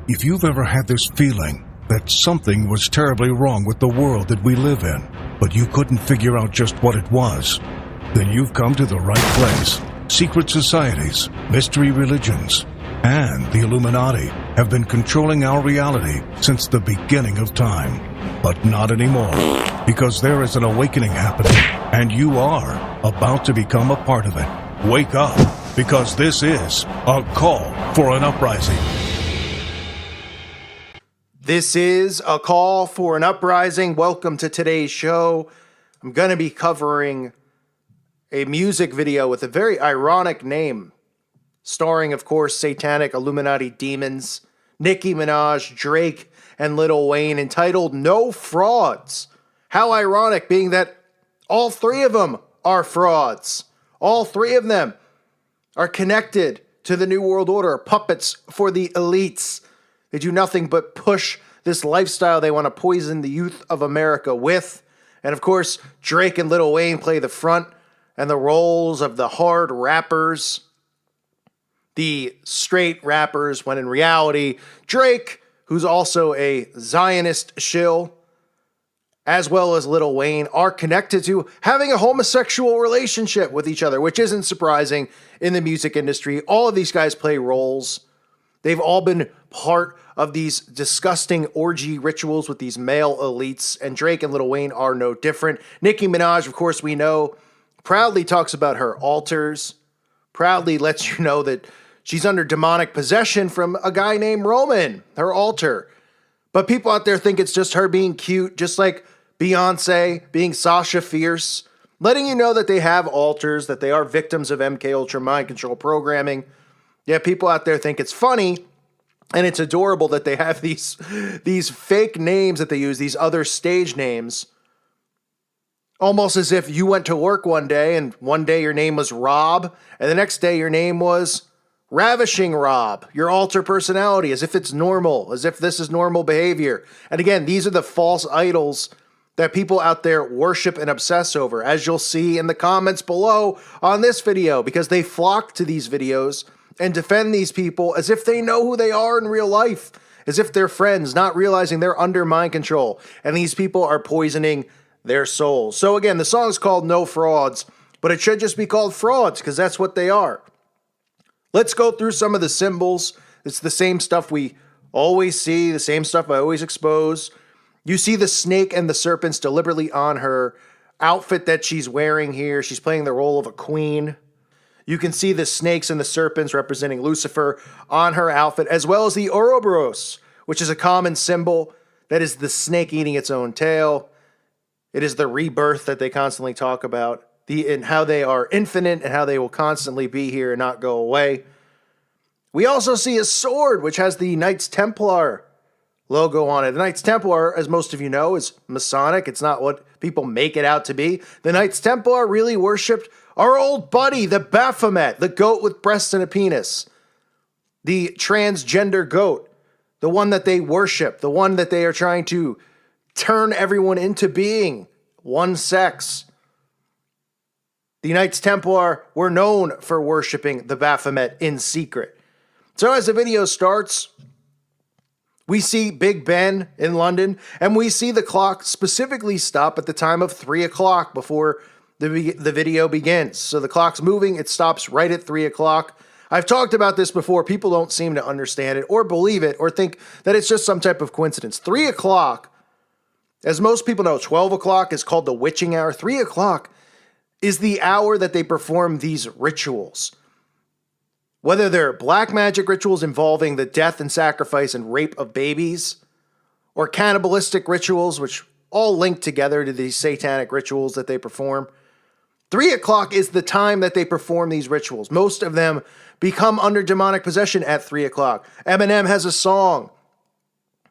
If you've ever had this feeling that something was terribly wrong with the world that we live in, but you couldn't figure out just what it was, then you've come to the right place. Secret societies, mystery religions, and the Illuminati have been controlling our reality since the beginning of time. But not anymore, because there is an awakening happening, and you are about to become a part of it. Wake up, because this is a call for an uprising. This is a call for an uprising. Welcome to today's show. I'm going to be covering a music video with a very ironic name, starring, of course, satanic Illuminati demons, Nicki Minaj, Drake, and Lil Wayne, entitled No Frauds. How ironic, being that all three of them are frauds. All three of them are connected to the New World Order, puppets for the elites. They do nothing but push this lifestyle they want to poison the youth of America with. And of course, Drake and Lil Wayne play the front and the roles of the hard rappers, the straight rappers, when in reality, Drake, who's also a Zionist shill, as well as Lil Wayne, are connected to having a homosexual relationship with each other, which isn't surprising in the music industry. All of these guys play roles. They've all been part of these disgusting orgy rituals with these male elites, and Drake and Lil Wayne are no different. Nicki Minaj, of course, we know, proudly talks about her altars, proudly lets you know that she's under demonic possession from a guy named Roman, her altar. But people out there think it's just her being cute, just like Beyonce being Sasha Fierce, letting you know that they have altars, that they are victims of MKUltra mind control programming. Yeah, people out there think it's funny, and it's adorable that they have these fake names that they use, these other stage names, almost as if you went to work one day, and one day your name was Rob, and the next day your name was Ravishing Rob, your alter personality, as if it's normal, as if this is normal behavior. And again, these are the false idols that people out there worship and obsess over, as you'll see in the comments below on this video, because they flock to these videos and defend these people as if they know who they are in real life, as if they're friends, not realizing they're under mind control, and these people are poisoning their souls. So again, the song's called No Frauds, but it should just be called Frauds, because that's what they are. Let's go through some of the symbols. It's the same stuff we always see, the same stuff I always expose. You see the snake and the serpents deliberately on her outfit that she's wearing here. She's playing the role of a queen. You can see the snakes and the serpents representing Lucifer on her outfit, as well as the Ouroboros, which is a common symbol. That is the snake eating its own tail. It is the rebirth that they constantly talk about, and how they are infinite and how they will constantly be here and not go away. We also see a sword, which has the Knights Templar logo on it. The Knights Templar, as most of you know, is Masonic. It's not what people make it out to be. The Knights Templar really worshipped our old buddy, the Baphomet, the goat with breasts and a penis. The transgender goat, the one that they worship, the one that they are trying to turn everyone into being one sex. The Knights Templar were known for worshiping the Baphomet in secret. So as the video starts, we see Big Ben in London, and we see the clock specifically stop at the time of 3 o'clock before the video begins. So the clock's moving, it stops right at 3 o'clock. I've talked about this before. People don't seem to understand it or believe it or think that it's just some type of coincidence. 3 o'clock, as most people know, 12 o'clock is called the witching hour. 3 o'clock is the hour that they perform these rituals. Whether they're black magic rituals involving the death and sacrifice and rape of babies, or cannibalistic rituals, which all link together to these satanic rituals that they perform. 3 o'clock is the time that they perform these rituals. Most of them become under demonic possession at 3 o'clock. Eminem has a song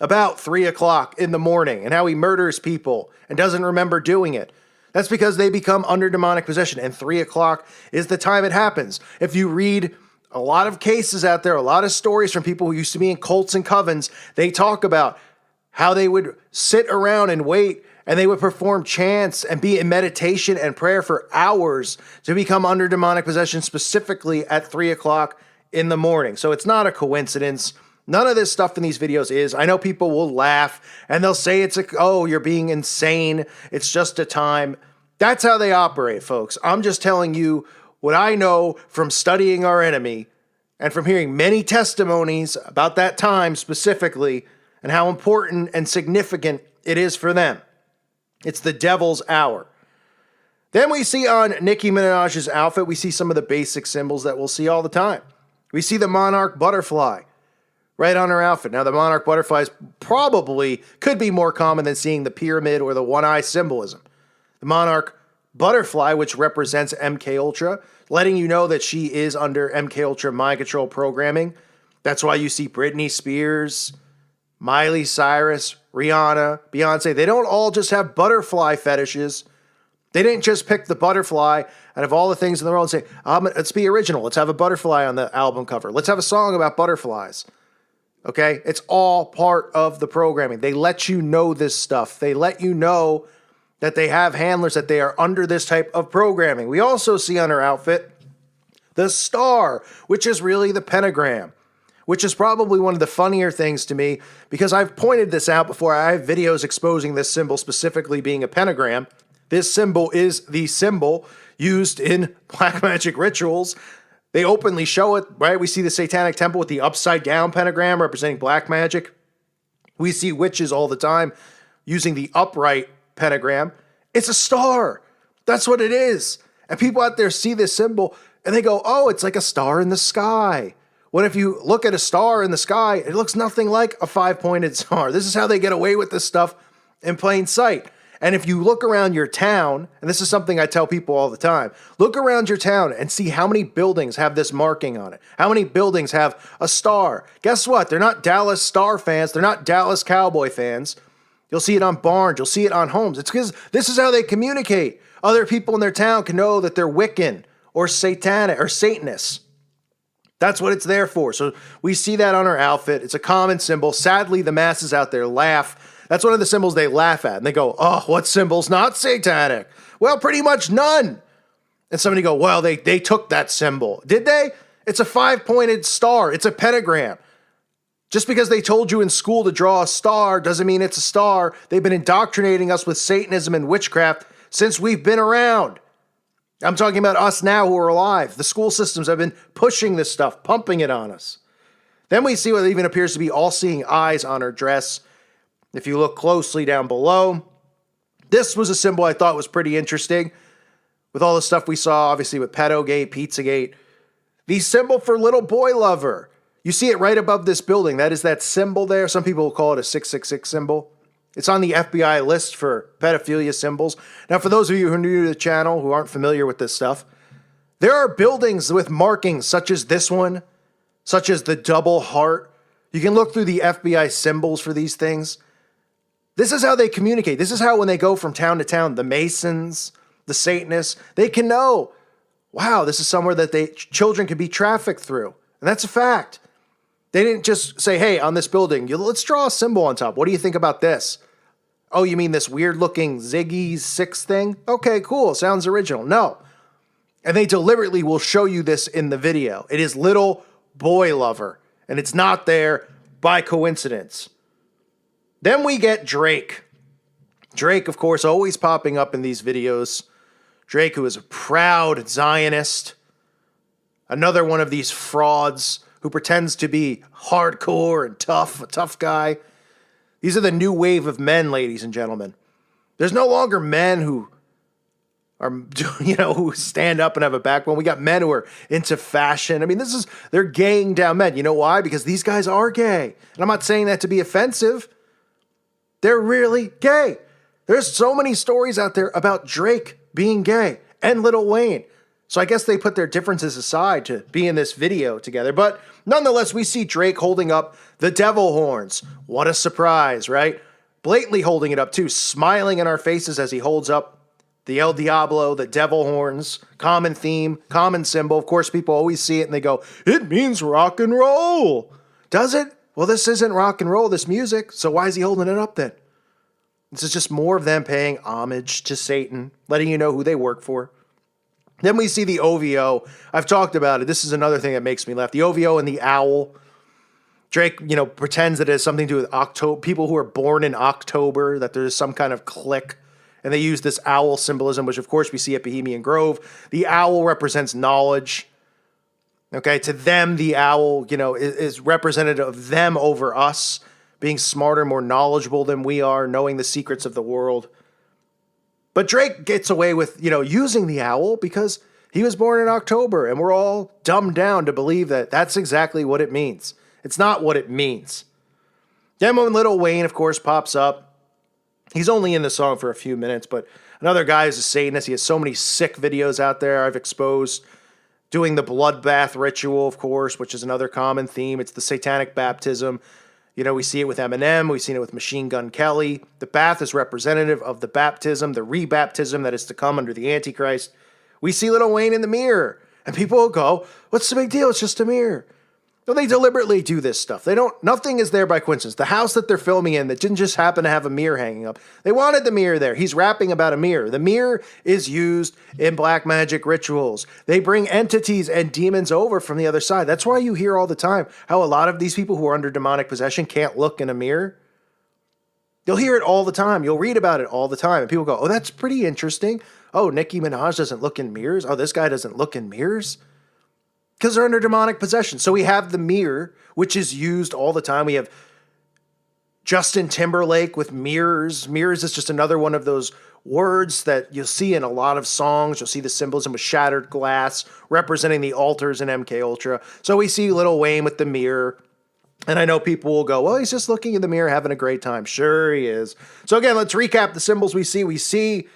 about 3 o'clock in the morning and how he murders people and doesn't remember doing it. That's because they become under demonic possession, and 3 o'clock is the time it happens. If you read a lot of cases out there, a lot of stories from people who used to be in cults and covens, they talk about how they would sit around and wait, and they would perform chants and be in meditation and prayer for hours to become under demonic possession, specifically at 3 o'clock in the morning. So it's not a coincidence. None of this stuff in these videos is. I know people will laugh and they'll say oh, you're being insane. It's just a time. That's how they operate, folks. I'm just telling you what I know from studying our enemy and from hearing many testimonies about that time specifically and how important and significant it is for them. It's the devil's hour. Then we see on Nicki Minaj's outfit, we see some of the basic symbols that we'll see all the time. We see the monarch butterfly right on her outfit. Now, the monarch butterflies probably could be more common than seeing the pyramid or the one-eye symbolism. The monarch butterfly, which represents MK Ultra, letting you know that she is under MK Ultra mind control programming. That's why you see Britney Spears, Miley Cyrus, Rihanna, Beyonce. They don't all just have butterfly fetishes. They didn't just pick the butterfly out of all the things in the world and say, let's be original. Let's have a butterfly on the album cover. Let's have a song about butterflies. Okay? It's all part of the programming. They let you know this stuff. They let you know that they have handlers, that they are under this type of programming. We also see on her outfit the star, which is really the pentagram, which is probably one of the funnier things to me because I've pointed this out before. I have videos exposing this symbol specifically being a pentagram. This symbol is the symbol used in black magic rituals. They openly show it, right? We see the Satanic Temple with the upside down pentagram representing black magic. We see witches all the time using the upright pentagram. It's a star. That's what it is. And people out there see this symbol and they go, oh, it's like a star in the sky. When if you look at a star in the sky, it looks nothing like a 5-pointed star. This is how they get away with this stuff in plain sight. And if you look around your town, and this is something I tell people all the time, look around your town and see how many buildings have this marking on it. How many buildings have a star? Guess what? They're not Dallas Star fans. They're not Dallas Cowboy fans. You'll see it on barns. You'll see it on homes. It's because this is how they communicate. Other people in their town can know that they're Wiccan or Satanic or Satanists. That's what it's there for. So we see that on her outfit. It's a common symbol. Sadly, the masses out there laugh. That's one of the symbols they laugh at. And they go, oh, what symbol's not satanic? Well, pretty much none. And somebody go, well, they took that symbol. Did they? It's a 5-pointed star. It's a pentagram. Just because they told you in school to draw a star doesn't mean it's a star. They've been indoctrinating us with Satanism and witchcraft since we've been around. I'm talking about us now who are alive. The school systems have been pushing this stuff, pumping it on us. Then we see what even appears to be all-seeing eyes on her dress. If you look closely down below, this was a symbol I thought was pretty interesting. With all the stuff we saw, obviously with Pedogate, Pizzagate. The symbol for little boy lover. You see it right above this building. That is that symbol there. Some people will call it a 666 symbol. It's on the FBI list for pedophilia symbols. Now, for those of you who are new to the channel, who aren't familiar with this stuff, there are buildings with markings such as this one, such as the double heart. You can look through the FBI symbols for these things. This is how they communicate. This is how when they go from town to town, the Masons, the Satanists, they can know, wow, this is somewhere that children can be trafficked through. And that's a fact. They didn't just say, hey, on this building, let's draw a symbol on top. What do you think about this? Oh, you mean this weird-looking Ziggy 6 thing? Okay, cool. Sounds original. No. And they deliberately will show you this in the video. It is little boy lover. And it's not there by coincidence. Then we get Drake. Drake, of course, always popping up in these videos. Drake, who is a proud Zionist. Another one of these frauds who pretends to be hardcore and tough, a tough guy. These are the new wave of men, ladies and gentlemen. There's no longer men who are, who stand up and have a backbone. We got men who are into fashion. I mean, they're gaying down men. You know why? Because these guys are gay. And I'm not saying that to be offensive. They're really gay. There's so many stories out there about Drake being gay and Lil Wayne. So I guess they put their differences aside to be in this video together. But nonetheless, we see Drake holding up the devil horns. What a surprise, right? Blatantly holding it up too, smiling in our faces as he holds up the El Diablo, the devil horns. Common theme, common symbol. Of course, people always see it and they go, it means rock and roll. Does it? Well, this isn't rock and roll, this music. So why is he holding it up then? This is just more of them paying homage to Satan, letting you know who they work for. Then we see the OVO. I've talked about it. This is another thing that makes me laugh. The OVO and the owl. Drake, pretends that it has something to do with October, people who are born in October, that there's some kind of clique. And they use this owl symbolism, which of course we see at Bohemian Grove. The owl represents knowledge. Okay, to them, the owl, is representative of them over us, being smarter, more knowledgeable than we are, knowing the secrets of the world. But Drake gets away with, using the owl because he was born in October, and we're all dumbed down to believe that that's exactly what it means. It's not what it means. Then when Lil Wayne, of course, pops up, he's only in the song for a few minutes, but another guy is a Satanist. He has so many sick videos out there I've exposed. Doing the bloodbath ritual, of course, which is another common theme. It's the satanic baptism. We see it with Eminem. We've seen it with Machine Gun Kelly. The bath is representative of the baptism, the rebaptism that is to come under the Antichrist. We see Lil Wayne in the mirror, and people will go, what's the big deal? It's just a mirror. No, they deliberately do this stuff. Nothing is there by coincidence. The house that they're filming in that didn't just happen to have a mirror hanging up. They wanted the mirror there. He's rapping about a mirror. The mirror is used in black magic rituals. They bring entities and demons over from the other side. That's why you hear all the time how a lot of these people who are under demonic possession can't look in a mirror. You'll hear it all the time. You'll read about it all the time. And people go, oh, that's pretty interesting. Oh, Nicki Minaj doesn't look in mirrors. Oh, this guy doesn't look in mirrors. Because they're under demonic possession. So we have the mirror, which is used all the time. We have Justin Timberlake with mirrors. Mirrors is just another one of those words that you'll see in a lot of songs. You'll see the symbolism with shattered glass representing the altars in MK Ultra. So we see Lil Wayne with the mirror. And I know people will go, well, he's just looking in the mirror, having a great time. Sure he is. So again, let's recap the symbols we see. We see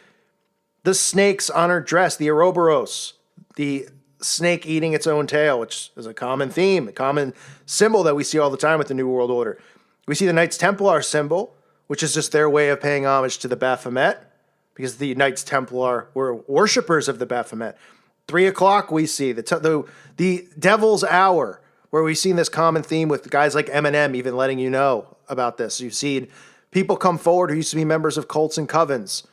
the snakes on her dress, the Ouroboros, the snake eating its own tail, which is a common theme, a common symbol that we see all the time with the New World Order. We see the Knights Templar symbol, which is just their way of paying homage to the Baphomet, because the Knights Templar were worshippers of the Baphomet. 3 o'clock, we see the Devil's Hour, where we've seen this common theme with guys like Eminem even letting you know about this. You've seen people come forward who used to be members of cults and covens,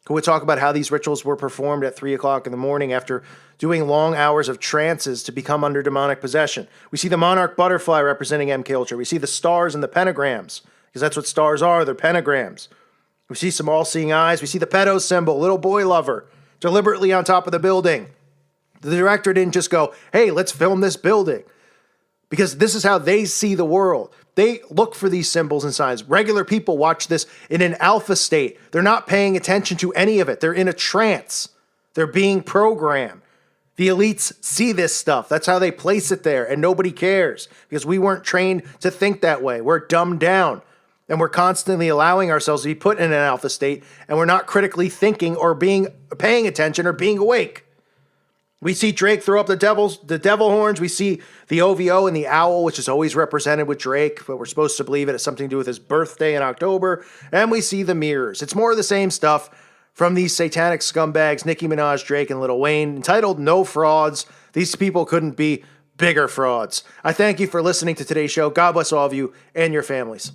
who would talk about how these rituals were performed at 3 o'clock in the morning after doing long hours of trances to become under demonic possession. We see the monarch butterfly representing MK Ultra. We see the stars and the pentagrams, because that's what stars are. They're pentagrams. We see some all-seeing eyes. We see the pedo symbol, little boy lover, deliberately on top of the building. The director didn't just go, hey, let's film this building, because this is how they see the world. They look for these symbols and signs. Regular people watch this in an alpha state. They're not paying attention to any of it. They're in a trance. They're being programmed. The elites see this stuff. That's how they place it there, and nobody cares because we weren't trained to think that way. We're dumbed down, and we're constantly allowing ourselves to be put in an alpha state, and we're not critically thinking or paying attention or being awake. We see Drake throw up the devil horns. We see the OVO and the owl, which is always represented with Drake, but we're supposed to believe it has something to do with his birthday in October. And we see the mirrors. It's more of the same stuff from these satanic scumbags, Nicki Minaj, Drake, and Lil Wayne, entitled No Frauds. These people couldn't be bigger frauds. I thank you for listening to today's show. God bless all of you and your families.